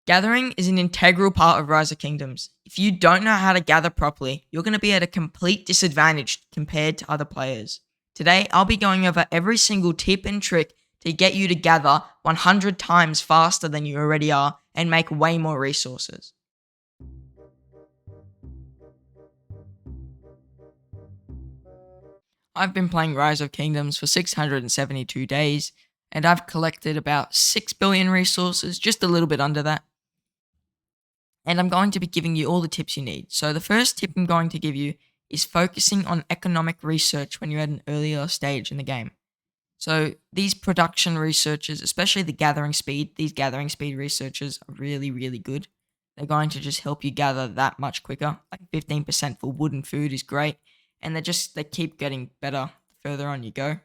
Gathering is an integral part of Rise of Kingdoms. If you don't know how to gather properly, you're going to be at a complete disadvantage compared to other players. Today, I'll be going over every single tip and trick to get you to gather 100 times faster than you already are and make way more resources. I've been playing Rise of Kingdoms for 672 days, and I've collected about 6 billion resources, just a little bit under that. And I'm going to be giving you all the tips you need. So the first tip I'm going to give you is focusing on economic research when you're at an earlier stage in the game. So these production researchers, especially the gathering speed, these gathering speed researchers are really, really good. They're going to just help you gather that much quicker. Like 15% for wood and food is great. And they keep getting better the further on you go.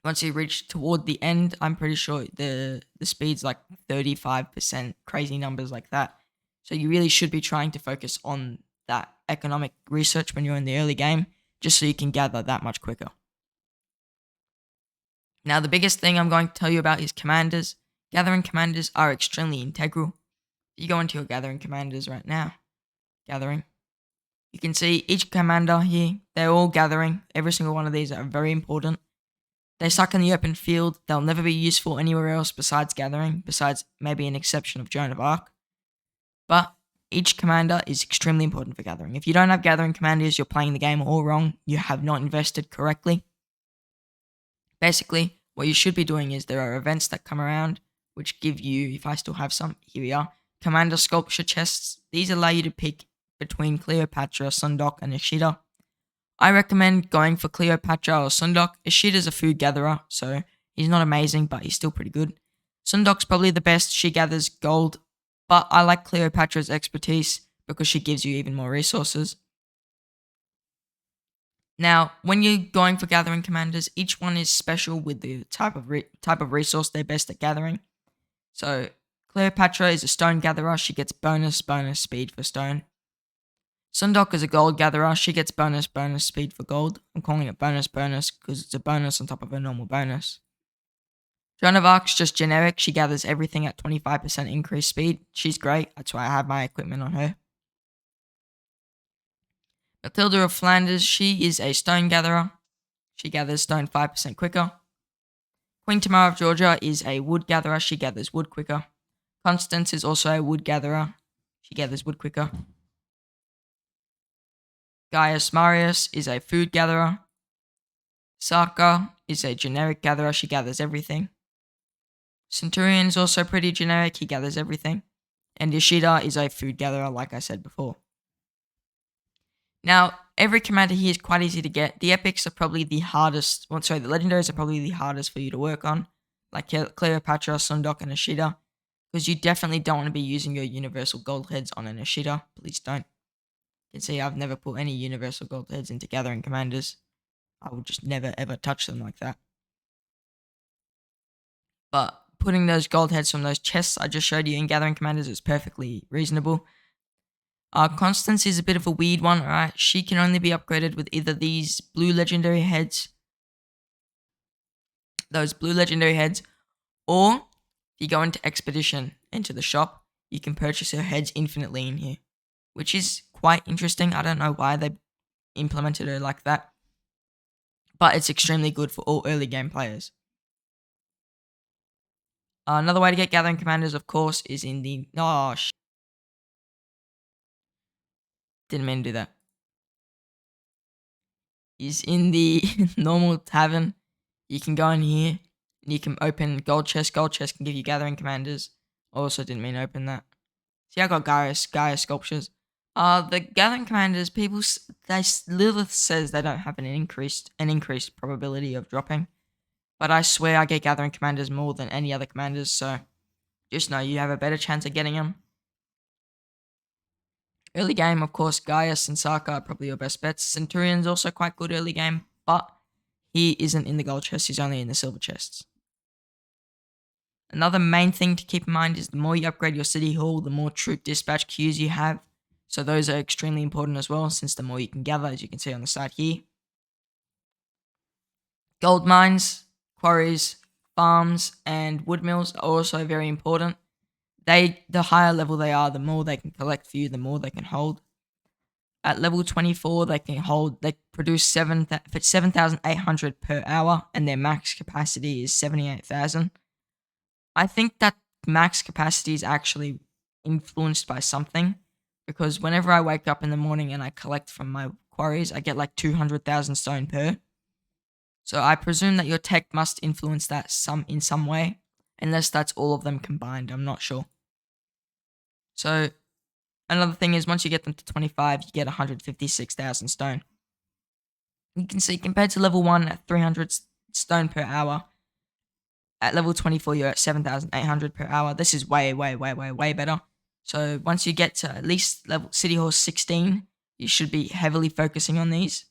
Once you reach toward the end, I'm pretty sure the speed's like 35%, crazy numbers like that. So you really should be trying to focus on that economic research when you're in the early game, just so you can gather that much quicker. Now, the biggest thing I'm going to tell you about is commanders. Gathering commanders are extremely integral. You go into your gathering commanders right now. Gathering. You can see each commander here, they're all gathering. Every single one of these are very important. They suck in the open field. They'll never be useful anywhere else besides gathering, besides maybe an exception of Joan of Arc. But each commander is extremely important for gathering. If you don't have gathering commanders, you're playing the game all wrong. You have not invested correctly. Basically, what you should be doing is there are events that come around which give you, if I still have some, here we are, commander sculpture chests. These allow you to pick between Cleopatra, Sundok, and Ishida. I recommend going for Cleopatra or Sundok. Ishida's a food gatherer, so he's not amazing, but he's still pretty good. Sundok's probably the best. She gathers gold, but I like Cleopatra's expertise because she gives you even more resources. Now, when you're going for gathering commanders, each one is special with the type of resource they're best at gathering. So, Cleopatra is a stone gatherer. She gets bonus speed for stone. Sundok is a gold gatherer. She gets bonus speed for gold. I'm calling it bonus because it's a bonus on top of a normal bonus. Joan of Arc's just generic. She gathers everything at 25% increased speed. She's great. That's why I have my equipment on her. Matilda of Flanders, she is a stone gatherer. She gathers stone 5% quicker. Queen Tamar of Georgia is a wood gatherer. She gathers wood quicker. Constance is also a wood gatherer. She gathers wood quicker. Gaius Marius is a food gatherer. Saka is a generic gatherer. She gathers everything. Centurion is also pretty generic. He gathers everything. And Ishida is a food gatherer, like I said before. Now, every commander here is quite easy to get. The epics are probably the hardest. The legendaries are probably the hardest for you to work on. Like Cleopatra, Sundok, and Ishida. Because you definitely don't want to be using your universal gold heads on an Ishida. Please don't. You can see I've never put any universal gold heads into gathering commanders. I would just never ever touch them like that. But putting those gold heads from those chests I just showed you in gathering commanders is perfectly reasonable. Constance is a bit of a weird one, alright? She can only be upgraded with either these blue legendary heads, or if you go into Expedition, into the shop, you can purchase her heads infinitely in here, which is quite interesting. I don't know why they implemented her like that, but it's extremely good for all early game players. Another way to get gathering commanders, of course, is in the... Didn't mean to do that. Is in the normal tavern. You can go in here and you can open gold chest. Gold chest can give you gathering commanders. Also didn't mean to open that. See, I got Gaia sculptures. The gathering commanders, Lilith says they don't have an increased probability of dropping. But I swear I get gathering commanders more than any other commanders, so just know you have a better chance of getting them. Early game, of course, Gaius and Saka are probably your best bets. Centurion's also quite good early game, but he isn't in the gold chest, he's only in the silver chests. Another main thing to keep in mind is the more you upgrade your city hall, the more troop dispatch queues you have. So those are extremely important as well, since the more you can gather, as you can see on the side here. Gold mines, quarries, farms, and wood mills are also very important. the higher level they are, the more they can collect for you, the more they can hold. At level 24, they produce 7,800 per hour, and their max capacity is 78,000. I think that max capacity is actually influenced by something, because whenever I wake up in the morning and I collect from my quarries, I get like 200,000 stone per. So I presume that your tech must influence that in some way, unless that's all of them combined. I'm not sure. So another thing is, once you get them to 25, you get 156,000 stone. You can see, compared to level 1 at 300 stone per hour, at level 24 you're at 7,800 per hour. This is way better. So once you get to at least level City Hall 16, you should be heavily focusing on these,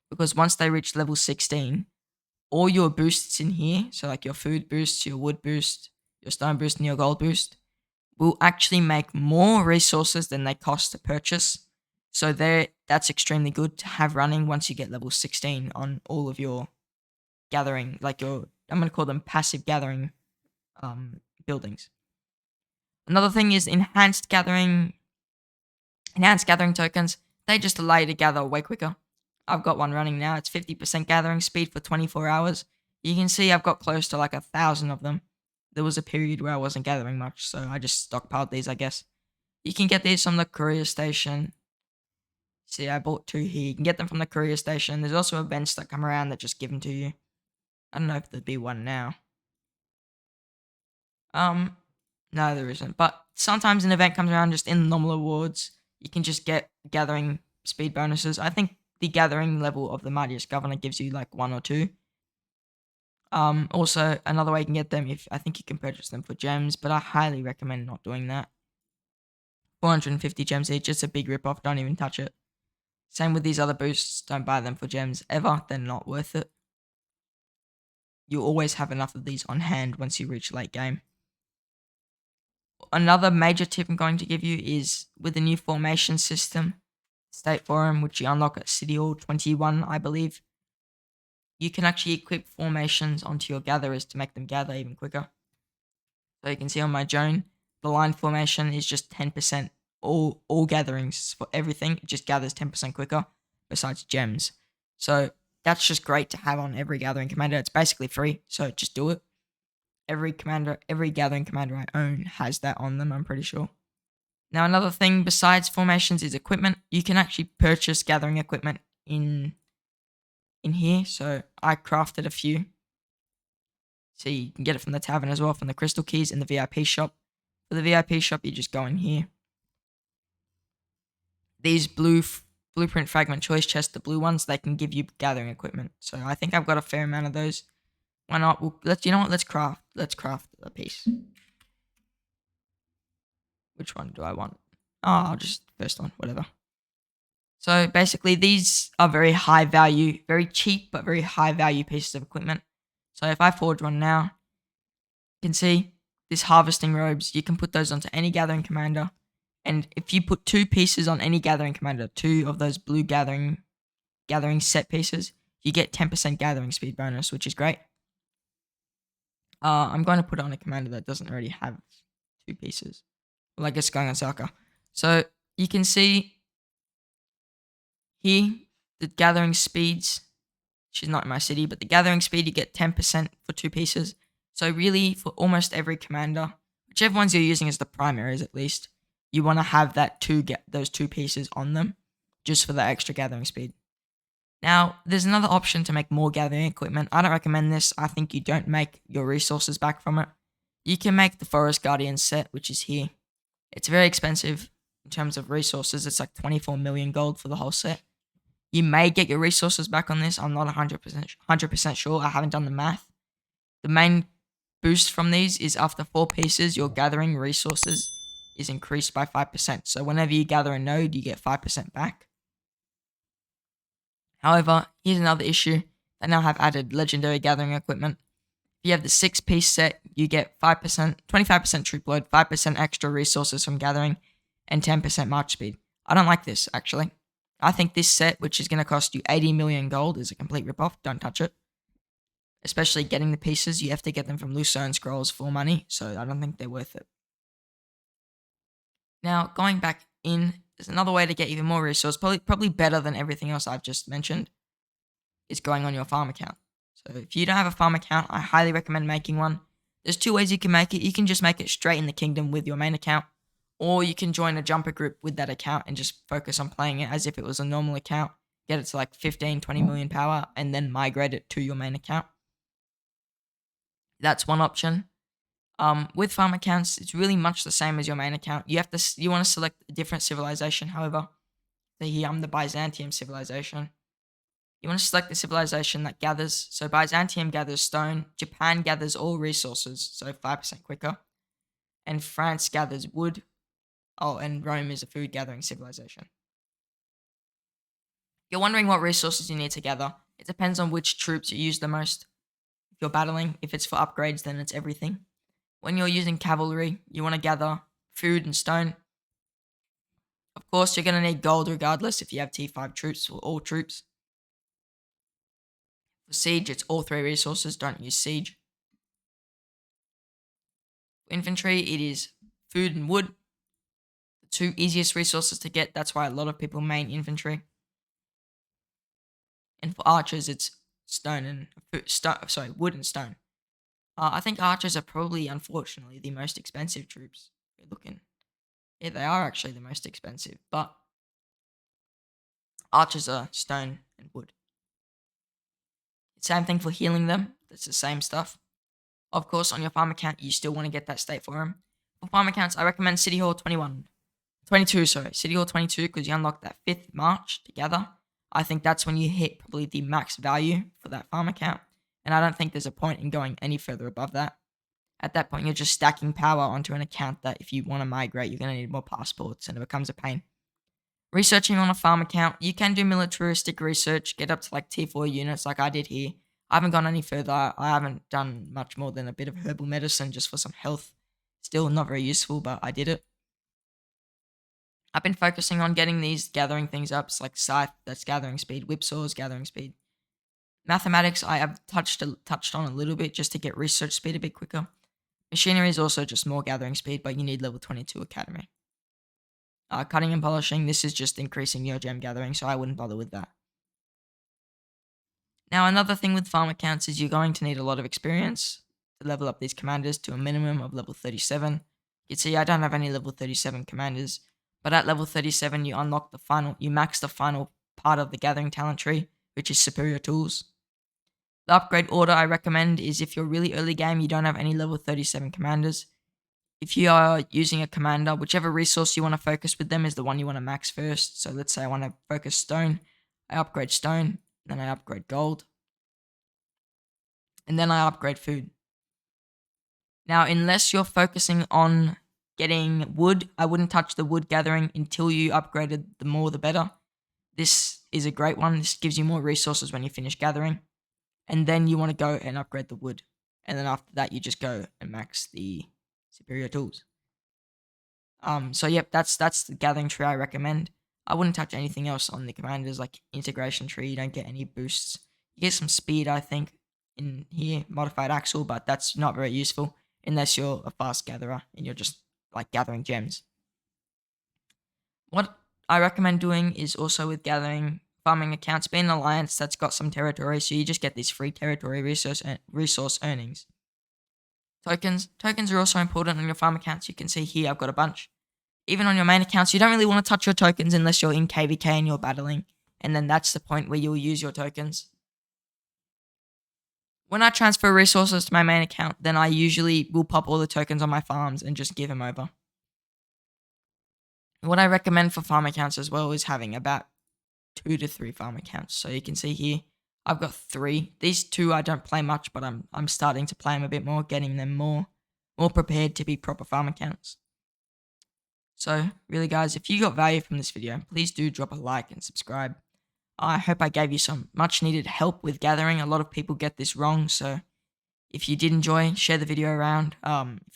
because once they reach level 16, all your boosts in here, so like your food boost, your wood boost, your stone boost, and your gold boost, will actually make more resources than they cost to purchase. So that's extremely good to have running once you get level 16 on all of your gathering, like I'm going to call them passive gathering buildings. Another thing is enhanced gathering tokens. They just allow you to gather way quicker. I've got one running now. It's 50% gathering speed for 24 hours. You can see I've got close to like 1,000 of them. There was a period where I wasn't gathering much, so I just stockpiled these, I guess. You can get these from the courier station. See, I bought 2 here. You can get them from the courier station. There's also events that come around that just give them to you. I don't know if there'd be one now. No, there isn't. But sometimes an event comes around just in the normal awards. You can just get gathering speed bonuses. I think the gathering level of the Mightiest Governor gives you like 1 or 2. Also, another way you can get them, I think you can purchase them for gems, but I highly recommend not doing that. 450 gems each, it's a big rip-off, don't even touch it. Same with these other boosts, don't buy them for gems ever, they're not worth it. You always have enough of these on hand once you reach late game. Another major tip I'm going to give you is with the new formation system, State Forum, which you unlock at City Hall 21, I believe. You can actually equip formations onto your gatherers to make them gather even quicker. So you can see on my Joan, the line formation is just 10%. All gatherings for everything, it just gathers 10% quicker, besides gems. So that's just great to have on every gathering commander. It's basically free, so just do it. Every gathering commander I own has that on them, I'm pretty sure. Now, another thing besides formations is equipment. You can actually purchase gathering equipment in here. So I crafted a few. So you can get it from the tavern as well, from the crystal keys in the VIP shop. For the VIP shop, you just go in here. These blueprint fragment choice chests, the blue ones, they can give you gathering equipment. So I think I've got a fair amount of those. Why not? Let's craft a piece. Which one do I want? Oh, I'll just first one, whatever. So basically, these are very high value, very cheap, but very high value pieces of equipment. So if I forge one now, you can see this harvesting robes. You can put those onto any gathering commander. And if you put 2 pieces on any gathering commander, 2 of those blue gathering set pieces, you get 10% gathering speed bonus, which is great. I'm going to put it on a commander that doesn't already have 2 pieces. Well, I guess going on Saka. So you can see here the gathering speeds. She's not in my city, but the gathering speed, you get 10% for 2 pieces. So really, for almost every commander, whichever ones you're using as the primaries at least, you want to have those 2 pieces on them, just for the extra gathering speed. Now, there's another option to make more gathering equipment. I don't recommend this. I think you don't make your resources back from it. You can make the Forest Guardian set, which is here. It's very expensive in terms of resources. It's like 24 million gold for the whole set. You may get your resources back on this. I'm not 100% sure. I haven't done the math. The main boost from these is after 4 pieces, your gathering resources is increased by 5%. So whenever you gather a node, you get 5% back. However, here's another issue. They now have added legendary gathering equipment. If you have the 6-piece set, you get 25% troop load, 5% extra resources from gathering, and 10% march speed. I don't like this, actually. I think this set, which is going to cost you 80 million gold, is a complete ripoff. Don't touch it. Especially getting the pieces, you have to get them from Lucerne Scrolls for money, so I don't think they're worth it. Now, going back in, there's another way to get even more resource, probably better than everything else I've just mentioned, is going on your farm account. So if you don't have a farm account, I highly recommend making one. There's 2 ways you can make it. You can just make it straight in the kingdom with your main account, or you can join a jumper group with that account and just focus on playing it as if it was a normal account, get it to like 15, 20 million power, and then migrate it to your main account. That's one option. With farm accounts, it's really much the same as your main account. You want to select a different civilization. However, so here I'm the Byzantium civilization. You want to select the civilization that gathers. So Byzantium gathers stone, Japan gathers all resources, so 5% quicker, and France gathers wood. Oh, and Rome is a food gathering civilization. You're wondering what resources you need to gather. It depends on which troops you use the most. If you're battling, if it's for upgrades, then it's everything. When you're using cavalry, you want to gather food and stone. Of course, you're going to need gold regardless if you have T5 troops or all troops. For siege, it's all 3 resources. Don't use siege. For infantry, it is food and wood. The 2 easiest resources to get. That's why a lot of people main infantry. And for archers, it's wood and stone. I think archers are probably, unfortunately, the most expensive troops. We're looking. Yeah, they are actually the most expensive, but archers are stone and wood. Same thing for healing them. That's the same stuff. Of course, on your farm account, you still want to get that state forum. For farm accounts, I recommend City Hall 22, City Hall 22, because you unlock that 5th march to gather. I think that's when you hit probably the max value for that farm account. And I don't think there's a point in going any further above that. At that point, you're just stacking power onto an account that if you want to migrate, you're going to need more passports and it becomes a pain. Researching on a farm account, you can do militaristic research, get up to like T4 units like I did here. I haven't gone any further. I haven't done much more than a bit of herbal medicine just for some health. Still not very useful, but I did it. I've been focusing on getting these gathering things up. It's like Scythe, that's gathering speed. Whipsaw's gathering speed. Mathematics, I have touched on a little bit just to get research speed a bit quicker. Machinery is also just more gathering speed, but you need level 22 academy. Cutting and polishing, this is just increasing your gem gathering, so I wouldn't bother with that. Now, another thing with farm accounts is you're going to need a lot of experience to level up these commanders to a minimum of level 37. You can see I don't have any level 37 commanders, but at level 37 you max the final part of the gathering talent tree, which is superior tools. The upgrade order I recommend is if you're really early game, you don't have any level 37 commanders. If you are using a commander, whichever resource you want to focus with them is the one you want to max first. So let's say I want to focus stone. I upgrade stone, then I upgrade gold, and then I upgrade food. Now, unless you're focusing on getting wood, I wouldn't touch the wood gathering until you upgraded the more the better. This is a great one. This gives you more resources when you finish gathering. And then you want to go and upgrade the wood. And then after that, you just go and max the superior tools. So yep, that's the gathering tree I recommend. I wouldn't touch anything else on the commanders like integration tree. You don't get any boosts. You get some speed, I think, in here, modified axle, but that's not very useful unless you're a fast gatherer and you're just like gathering gems. What I recommend doing is also with gathering farming accounts, be an alliance that's got some territory, so you just get these free territory resource earnings. Tokens are also important on your farm accounts. You can see here I've got a bunch. Even on your main accounts, you don't really want to touch your tokens unless you're in KVK and you're battling, and then that's the point where you'll use your tokens. When I transfer resources to my main account, then I usually will pop all the tokens on my farms and just give them over. What I recommend for farm accounts as well is having about 2 to 3 farm accounts. So you can see here, I've got 3. These 2 I don't play much, but I'm starting to play them a bit more, getting them more prepared to be proper farm accounts. So really guys, if you got value from this video, please do drop a like and subscribe. I hope I gave you some much needed help with gathering. A lot of people get this wrong, so if you did enjoy, share the video around.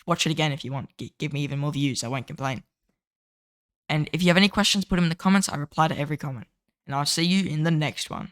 Watch it again if you want. Give me even more views. I won't complain. And if you have any questions, put them in the comments. I reply to every comment. And I'll see you in the next one.